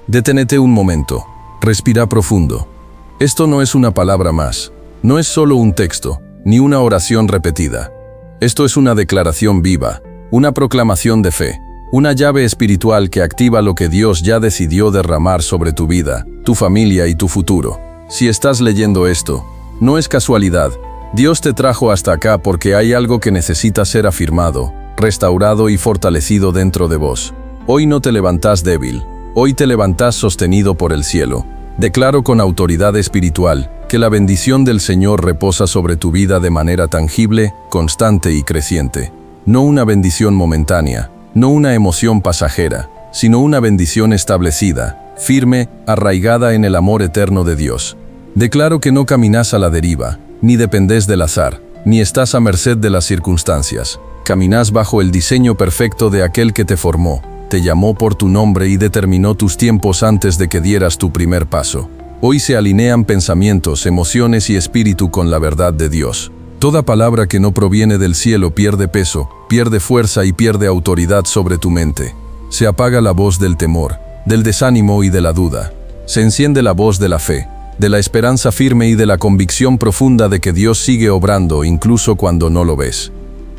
Deténete un momento. Respira profundo. Esto no es una palabra más. No es solo un texto, ni una oración repetida. Esto es una declaración viva, una proclamación de fe, una llave espiritual que activa lo que Dios ya decidió derramar sobre tu vida, tu familia y tu futuro. Si estás leyendo esto, no es casualidad. Dios te trajo hasta acá porque hay algo que necesita ser afirmado, restaurado y fortalecido dentro de vos. Hoy no te levantás débil, hoy te levantás sostenido por el cielo. Declaro con autoridad espiritual que la bendición del Señor reposa sobre tu vida de manera tangible, constante y creciente. No una bendición momentánea, no una emoción pasajera, sino una bendición establecida, firme, arraigada en el amor eterno de Dios. Declaro que no caminás a la deriva, ni dependés del azar, ni estás a merced de las circunstancias. Caminás bajo el diseño perfecto de aquel que te formó, te llamó por tu nombre y determinó tus tiempos antes de que dieras tu primer paso. Hoy se alinean pensamientos, emociones y espíritu con la verdad de Dios. Toda palabra que no proviene del cielo pierde peso, pierde fuerza y pierde autoridad sobre tu mente. Se apaga la voz del temor, del desánimo y de la duda. Se enciende la voz de la fe, de la esperanza firme y de la convicción profunda de que Dios sigue obrando incluso cuando no lo ves.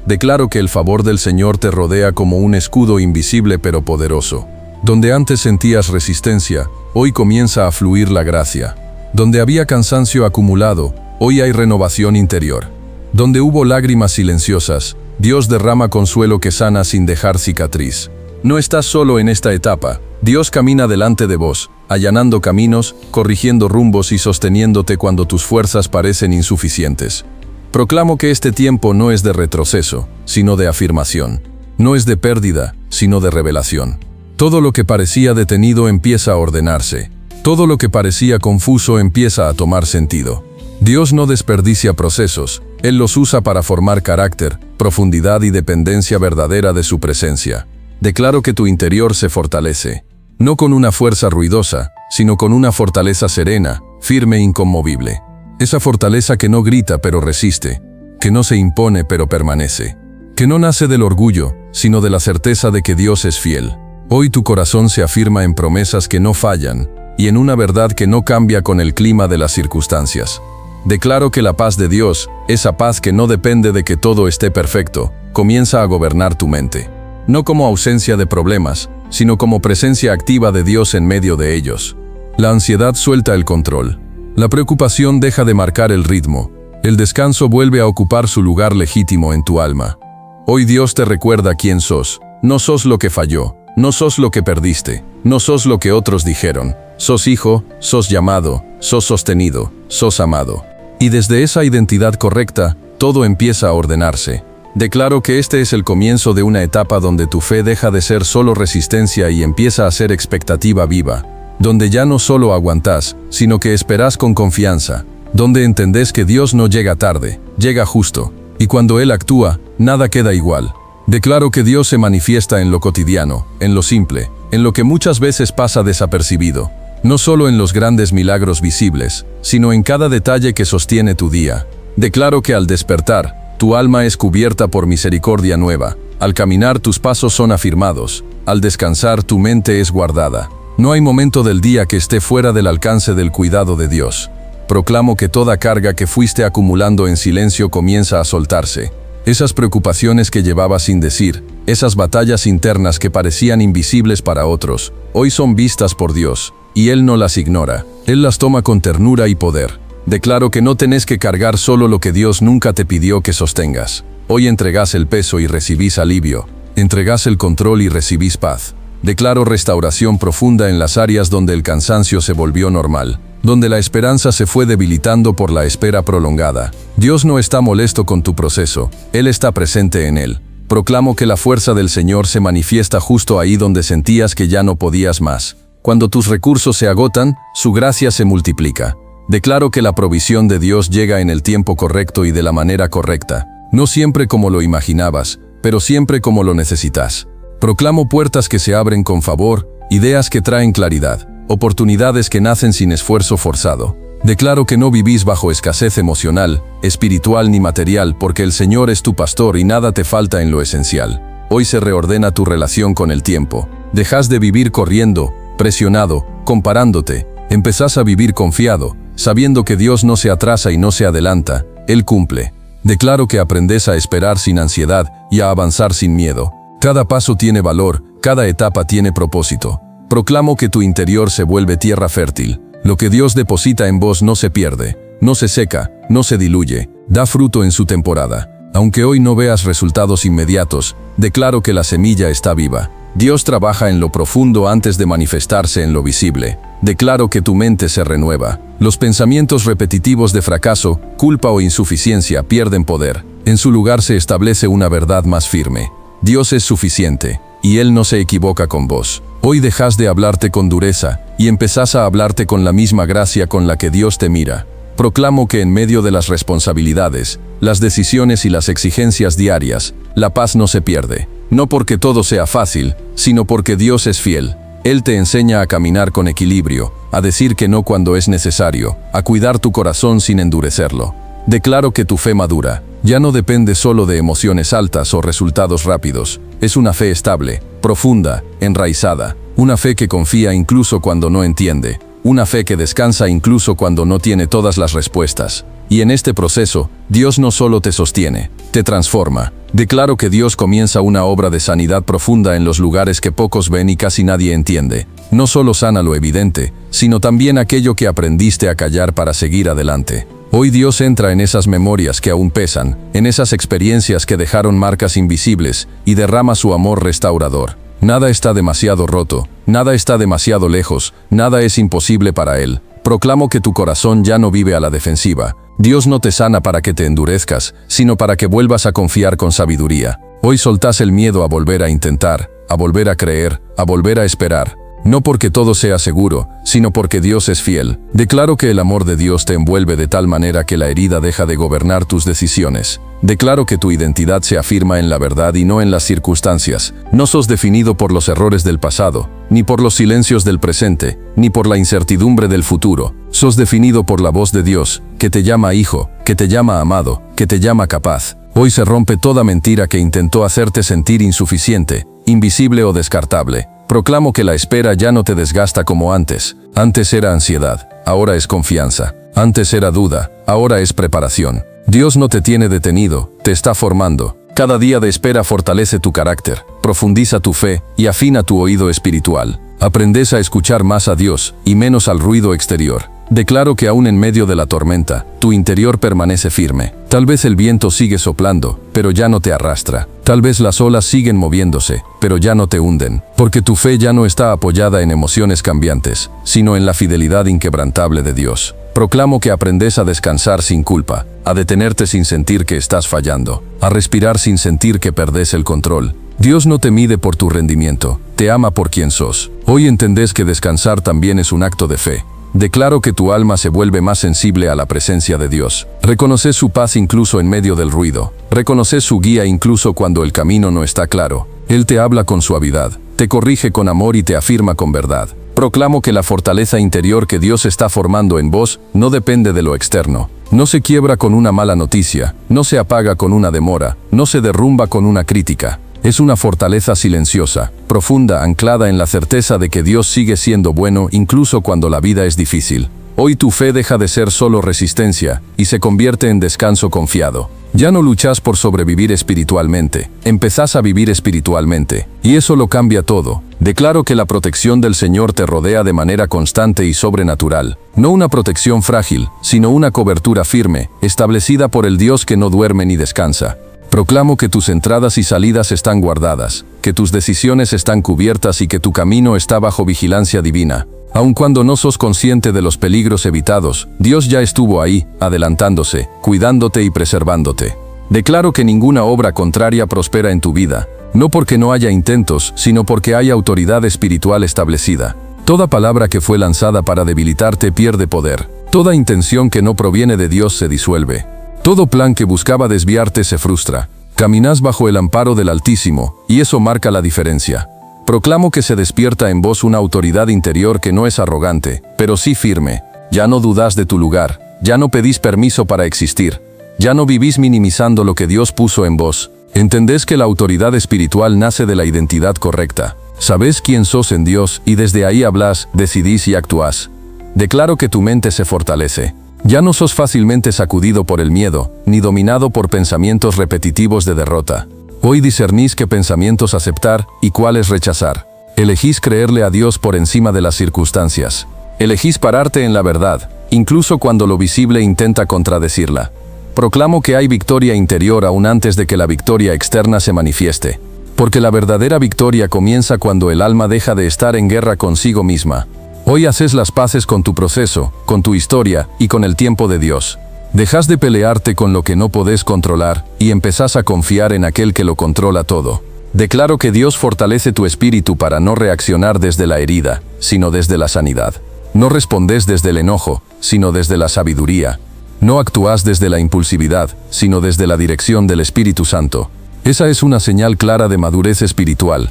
Declaro que el favor del Señor te rodea como un escudo invisible pero poderoso. Donde antes sentías resistencia, hoy comienza a fluir la gracia. Donde había cansancio acumulado, hoy hay renovación interior. Donde hubo lágrimas silenciosas, Dios derrama consuelo que sana sin dejar cicatriz. No estás solo en esta etapa, Dios camina delante de vos, allanando caminos, corrigiendo rumbos y sosteniéndote cuando tus fuerzas parecen insuficientes. Proclamo que este tiempo no es de retroceso, sino de afirmación. No es de pérdida, sino de revelación. Todo lo que parecía detenido empieza a ordenarse. Todo lo que parecía confuso empieza a tomar sentido. Dios no desperdicia procesos, Él los usa para formar carácter, profundidad y dependencia verdadera de su presencia. Declaro que tu interior se fortalece, no con una fuerza ruidosa, sino con una fortaleza serena, firme e inconmovible. Esa fortaleza que no grita pero resiste, que no se impone pero permanece, que no nace del orgullo, sino de la certeza de que Dios es fiel. Hoy tu corazón se afirma en promesas que no fallan y en una verdad que no cambia con el clima de las circunstancias. Declaro que la paz de Dios, esa paz que no depende de que todo esté perfecto, comienza a gobernar tu mente. No como ausencia de problemas, sino como presencia activa de Dios en medio de ellos. La ansiedad suelta el control. La preocupación deja de marcar el ritmo. El descanso vuelve a ocupar su lugar legítimo en tu alma. Hoy Dios te recuerda quién sos. No sos lo que falló, no sos lo que perdiste, no sos lo que otros dijeron. Sos hijo, sos llamado, sos sostenido, sos amado. Y desde esa identidad correcta, todo empieza a ordenarse. Declaro que este es el comienzo de una etapa donde tu fe deja de ser solo resistencia y empieza a ser expectativa viva. Donde ya no solo aguantás, sino que esperás con confianza. Donde entendés que Dios no llega tarde, llega justo. Y cuando Él actúa, nada queda igual. Declaro que Dios se manifiesta en lo cotidiano, en lo simple, en lo que muchas veces pasa desapercibido. No solo en los grandes milagros visibles, sino en cada detalle que sostiene tu día. Declaro que al despertar, tu alma es cubierta por misericordia nueva. Al caminar tus pasos son afirmados. Al descansar tu mente es guardada. No hay momento del día que esté fuera del alcance del cuidado de Dios. Proclamo que toda carga que fuiste acumulando en silencio comienza a soltarse. Esas preocupaciones que llevabas sin decir, esas batallas internas que parecían invisibles para otros, hoy son vistas por Dios, y Él no las ignora. Él las toma con ternura y poder. Declaro que no tenés que cargar solo lo que Dios nunca te pidió que sostengas. Hoy entregás el peso y recibís alivio. Entregás el control y recibís paz. Declaro restauración profunda en las áreas donde el cansancio se volvió normal, donde la esperanza se fue debilitando por la espera prolongada. Dios no está molesto con tu proceso, Él está presente en él. Proclamo que la fuerza del Señor se manifiesta justo ahí donde sentías que ya no podías más. Cuando tus recursos se agotan, su gracia se multiplica. Declaro que la provisión de Dios llega en el tiempo correcto y de la manera correcta, no siempre como lo imaginabas, pero siempre como lo necesitas. Proclamo puertas que se abren con favor, ideas que traen claridad, oportunidades que nacen sin esfuerzo forzado. Declaro que no vivís bajo escasez emocional, espiritual ni material, porque el Señor es tu pastor y nada te falta en lo esencial. Hoy se reordena tu relación con el tiempo. Dejas de vivir corriendo, presionado, comparándote. Empezás a vivir confiado, sabiendo que Dios no se atrasa y no se adelanta, Él cumple. Declaro que aprendes a esperar sin ansiedad y a avanzar sin miedo. Cada paso tiene valor, cada etapa tiene propósito. Proclamo que tu interior se vuelve tierra fértil. Lo que Dios deposita en vos no se pierde, no se seca, no se diluye, da fruto en su temporada. Aunque hoy no veas resultados inmediatos, declaro que la semilla está viva. Dios trabaja en lo profundo antes de manifestarse en lo visible. Declaro que tu mente se renueva. Los pensamientos repetitivos de fracaso, culpa o insuficiencia pierden poder. En su lugar se establece una verdad más firme. Dios es suficiente, y Él no se equivoca con vos. Hoy dejás de hablarte con dureza, y empezás a hablarte con la misma gracia con la que Dios te mira. Proclamo que en medio de las responsabilidades, las decisiones y las exigencias diarias, la paz no se pierde. No porque todo sea fácil, sino porque Dios es fiel. Él te enseña a caminar con equilibrio, a decir que no cuando es necesario, a cuidar tu corazón sin endurecerlo. Declaro que tu fe madura. Ya no depende solo de emociones altas o resultados rápidos. Es una fe estable, profunda, enraizada. Una fe que confía incluso cuando no entiende. Una fe que descansa incluso cuando no tiene todas las respuestas. Y en este proceso, Dios no solo te sostiene, te transforma. Declaro que Dios comienza una obra de sanidad profunda en los lugares que pocos ven y casi nadie entiende. No solo sana lo evidente, sino también aquello que aprendiste a callar para seguir adelante. Hoy Dios entra en esas memorias que aún pesan, en esas experiencias que dejaron marcas invisibles, y derrama su amor restaurador. Nada está demasiado roto, nada está demasiado lejos, nada es imposible para Él. Proclamo que tu corazón ya no vive a la defensiva. Dios no te sana para que te endurezcas, sino para que vuelvas a confiar con sabiduría. Hoy soltás el miedo a volver a intentar, a volver a creer, a volver a esperar. No porque todo sea seguro, sino porque Dios es fiel. Declaro que el amor de Dios te envuelve de tal manera que la herida deja de gobernar tus decisiones. Declaro que tu identidad se afirma en la verdad y no en las circunstancias. No sos definido por los errores del pasado, ni por los silencios del presente, ni por la incertidumbre del futuro. Sos definido por la voz de Dios, que te llama hijo, que te llama amado, que te llama capaz. Hoy se rompe toda mentira que intentó hacerte sentir insuficiente, invisible o descartable. Proclamo que la espera ya no te desgasta como antes. Antes era ansiedad, ahora es confianza. Antes era duda, ahora es preparación. Dios no te tiene detenido, te está formando. Cada día de espera fortalece tu carácter, profundiza tu fe y afina tu oído espiritual. Aprendes a escuchar más a Dios y menos al ruido exterior. Declaro que aún en medio de la tormenta, tu interior permanece firme. Tal vez el viento sigue soplando, pero ya no te arrastra. Tal vez las olas siguen moviéndose, pero ya no te hunden. Porque tu fe ya no está apoyada en emociones cambiantes, sino en la fidelidad inquebrantable de Dios. Proclamo que aprendes a descansar sin culpa, a detenerte sin sentir que estás fallando, a respirar sin sentir que perdés el control. Dios no te mide por tu rendimiento, te ama por quien sos. Hoy entendés que descansar también es un acto de fe. Declaro que tu alma se vuelve más sensible a la presencia de Dios. Reconoces su paz incluso en medio del ruido. Reconoces su guía incluso cuando el camino no está claro. Él te habla con suavidad, te corrige con amor y te afirma con verdad. Proclamo que la fortaleza interior que Dios está formando en vos no depende de lo externo. No se quiebra con una mala noticia, no se apaga con una demora, no se derrumba con una crítica. Es una fortaleza silenciosa, profunda, anclada en la certeza de que Dios sigue siendo bueno incluso cuando la vida es difícil. Hoy tu fe deja de ser solo resistencia y se convierte en descanso confiado. Ya no luchás por sobrevivir espiritualmente, empezás a vivir espiritualmente, y eso lo cambia todo. Declaro que la protección del Señor te rodea de manera constante y sobrenatural. No una protección frágil, sino una cobertura firme, establecida por el Dios que no duerme ni descansa. Proclamo que tus entradas y salidas están guardadas, que tus decisiones están cubiertas y que tu camino está bajo vigilancia divina. Aun cuando no sos consciente de los peligros evitados, Dios ya estuvo ahí, adelantándose, cuidándote y preservándote. Declaro que ninguna obra contraria prospera en tu vida, no porque no haya intentos, sino porque hay autoridad espiritual establecida. Toda palabra que fue lanzada para debilitarte pierde poder. Toda intención que no proviene de Dios se disuelve. Todo plan que buscaba desviarte se frustra. Caminás bajo el amparo del Altísimo, y eso marca la diferencia. Proclamo que se despierta en vos una autoridad interior que no es arrogante, pero sí firme. Ya no dudás de tu lugar, ya no pedís permiso para existir, ya no vivís minimizando lo que Dios puso en vos. Entendés que la autoridad espiritual nace de la identidad correcta. Sabés quién sos en Dios y desde ahí hablas, decidís y actuás. Declaro que tu mente se fortalece. Ya no sos fácilmente sacudido por el miedo, ni dominado por pensamientos repetitivos de derrota. Hoy discernís qué pensamientos aceptar y cuáles rechazar. Elegís creerle a Dios por encima de las circunstancias. Elegís pararte en la verdad, incluso cuando lo visible intenta contradecirla. Proclamo que hay victoria interior aún antes de que la victoria externa se manifieste. Porque la verdadera victoria comienza cuando el alma deja de estar en guerra consigo misma. Hoy haces las paces con tu proceso, con tu historia y con el tiempo de Dios. Dejas de pelearte con lo que no podés controlar y empezás a confiar en aquel que lo controla todo. Declaro que Dios fortalece tu espíritu para no reaccionar desde la herida, sino desde la sanidad. No respondés desde el enojo, sino desde la sabiduría. No actúas desde la impulsividad, sino desde la dirección del Espíritu Santo. Esa es una señal clara de madurez espiritual.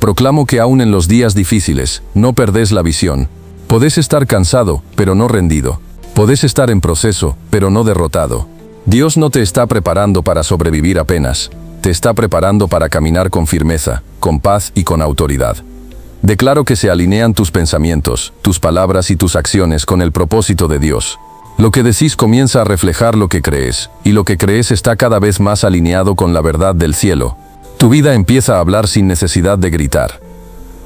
Proclamo que aún en los días difíciles, no perdés la visión. Podés estar cansado, pero no rendido. Podés estar en proceso, pero no derrotado. Dios no te está preparando para sobrevivir apenas. Te está preparando para caminar con firmeza, con paz y con autoridad. Declaro que se alinean tus pensamientos, tus palabras y tus acciones con el propósito de Dios. Lo que decís comienza a reflejar lo que crees, y lo que crees está cada vez más alineado con la verdad del cielo. Tu vida empieza a hablar sin necesidad de gritar.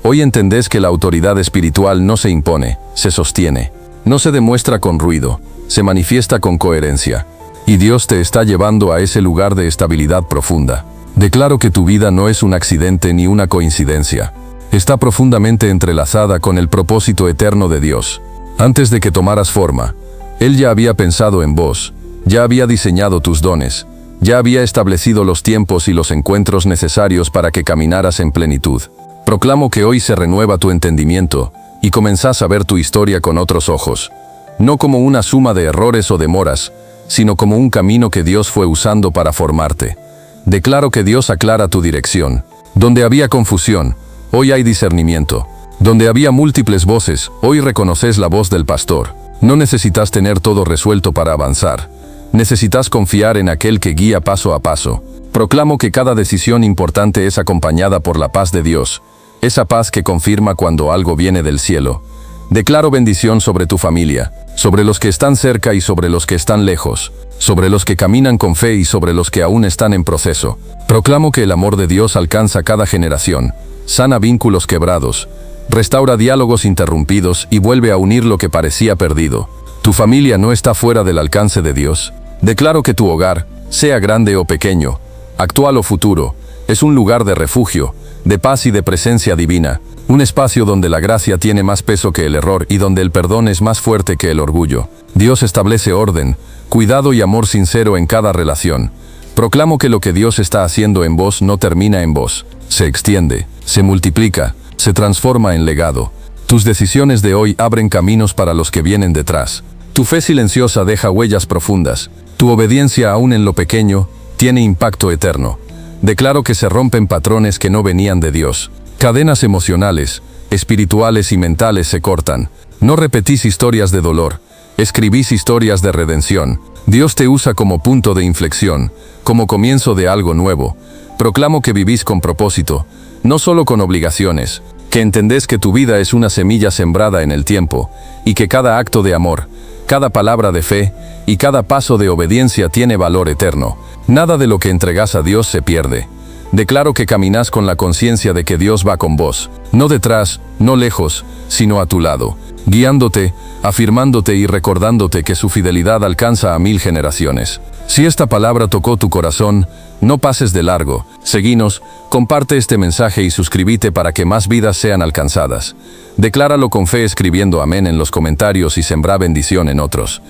Hoy entendés que la autoridad espiritual no se impone, se sostiene. No se demuestra con ruido, se manifiesta con coherencia. Y Dios te está llevando a ese lugar de estabilidad profunda. Declaro que tu vida no es un accidente ni una coincidencia. Está profundamente entrelazada con el propósito eterno de Dios. Antes de que tomaras forma, Él ya había pensado en vos, ya había diseñado tus dones, ya había establecido los tiempos y los encuentros necesarios para que caminaras en plenitud. Proclamo que hoy se renueva tu entendimiento y comenzás a ver tu historia con otros ojos. No como una suma de errores o demoras, sino como un camino que Dios fue usando para formarte. Declaro que Dios aclara tu dirección. Donde había confusión, hoy hay discernimiento. Donde había múltiples voces, hoy reconoces la voz del pastor. No necesitas tener todo resuelto para avanzar. Necesitas confiar en aquel que guía paso a paso. Proclamo que cada decisión importante es acompañada por la paz de Dios. Esa paz que confirma cuando algo viene del cielo. Declaro bendición sobre tu familia, sobre los que están cerca y sobre los que están lejos, sobre los que caminan con fe y sobre los que aún están en proceso. Proclamo que el amor de Dios alcanza cada generación, sana vínculos quebrados, restaura diálogos interrumpidos y vuelve a unir lo que parecía perdido. Tu familia no está fuera del alcance de Dios. Declaro que tu hogar, sea grande o pequeño, actual o futuro, es un lugar de refugio, de paz y de presencia divina, un espacio donde la gracia tiene más peso que el error y donde el perdón es más fuerte que el orgullo. Dios establece orden, cuidado y amor sincero en cada relación. Proclamo que lo que Dios está haciendo en vos no termina en vos, se extiende, se multiplica, se transforma en legado. Tus decisiones de hoy abren caminos para los que vienen detrás. Tu fe silenciosa deja huellas profundas. Tu obediencia aún en lo pequeño tiene impacto eterno. Declaro que se rompen patrones que no venían de Dios. Cadenas emocionales, espirituales y mentales se cortan. No repetís historias de dolor, escribís historias de redención. Dios te usa como punto de inflexión, como comienzo de algo nuevo. Proclamo que vivís con propósito, no solo con obligaciones, que entendés que tu vida es una semilla sembrada en el tiempo, y que cada acto de amor, cada palabra de fe y cada paso de obediencia tiene valor eterno. Nada de lo que entregás a Dios se pierde. Declaro que caminás con la conciencia de que Dios va con vos, no detrás, no lejos, sino a tu lado, guiándote, afirmándote y recordándote que su fidelidad alcanza a 1000 generaciones. Si esta palabra tocó tu corazón, no pases de largo. Seguinos, comparte este mensaje y suscríbete para que más vidas sean alcanzadas. Decláralo con fe escribiendo amén en los comentarios y sembra bendición en otros.